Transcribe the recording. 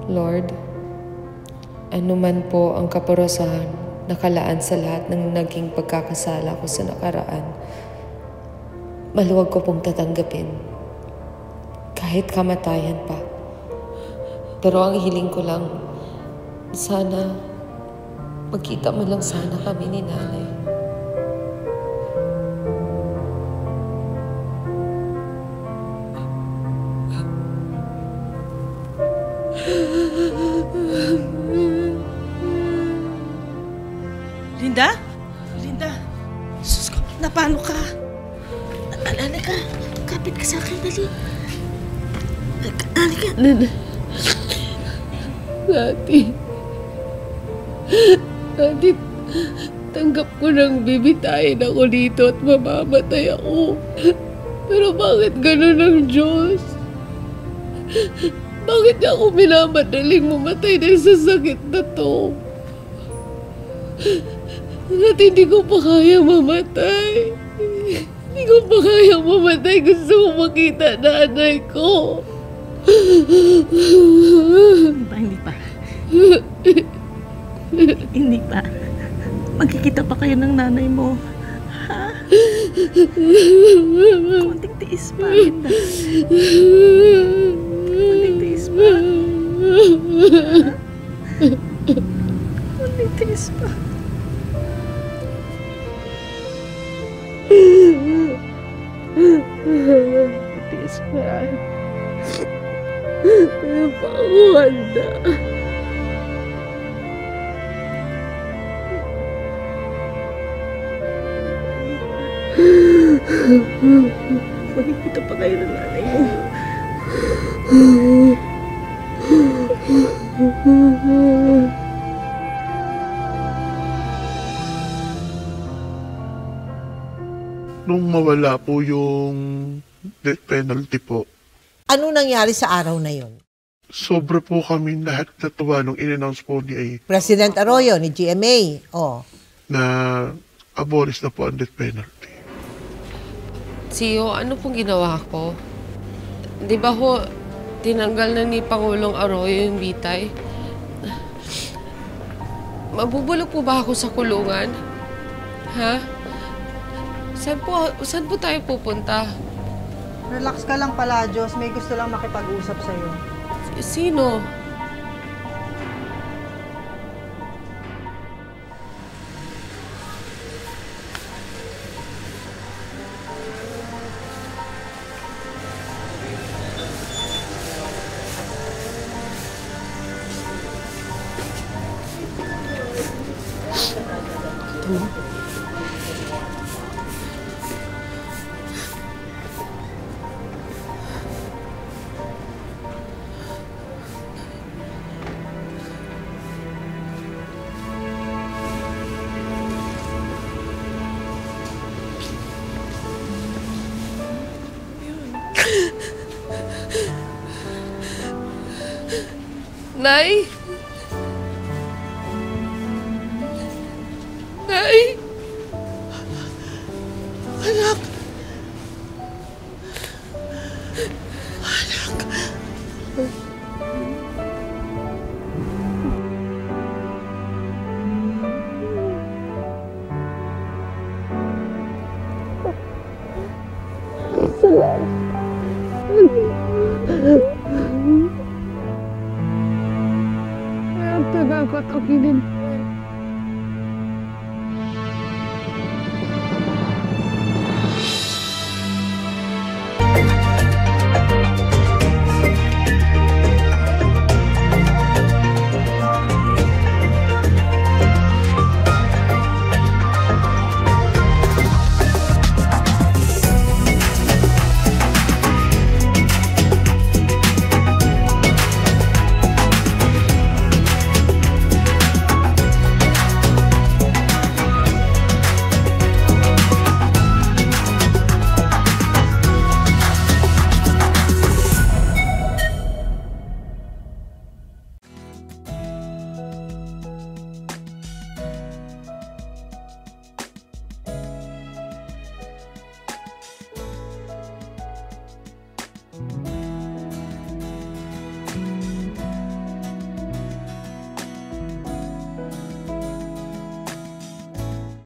Lord, ano man po ang kaparusahan nakalaan sa lahat ng naging pagkakasala ko sa nakaraan, maluwag ko pong tatanggapin. Kahit kamatayan pa. Pero ang hiling ko lang, sana magkita mo lang sana kami ni Nanay. Linda? Linda? Sus ko, napano ka? Halika, kapit ka sa akin, dali. Halika. Ate, tanggap ko nang bibitayin ako dito at mamamatay ako. Pero bakit ganun ang Diyos? Bakit niya ako minamadaling mamatay dahil sa sakit na to? At hindi ko pa kaya mamatay. Hindi ko pa kaya mamatay. Gusto ko makita nanay ko. Hindi pa. Hindi pa. Magkikita pa kayo ng nanay mo. Ha? Konting tiis pa, Linda. Konting tiis pa. Konting tiis pa. Tiis pa. Kaya pa ako handa. Magkikita pa kayo ng nanay mo. Nung mawala po yung death penalty po, Ano nangyari sa araw na yon? sobra po kami lahat natuwa nung in-announce po ni President Arroyo ni GMA. Oh. na abolish na po ang death penalty. CEO, ano pong ginawa ko? Di ba ho, tinanggal na ni Pangulong Arroyo yung bitay? Mabubulok po ba ako sa kulungan? Ha? Saan po tayo pupunta? Relax ka lang pala, Diyos. May gusto lang makipag-usap sa'yo. Sino? Nay? Nay? Anak! Anak! Ang tagal ko ito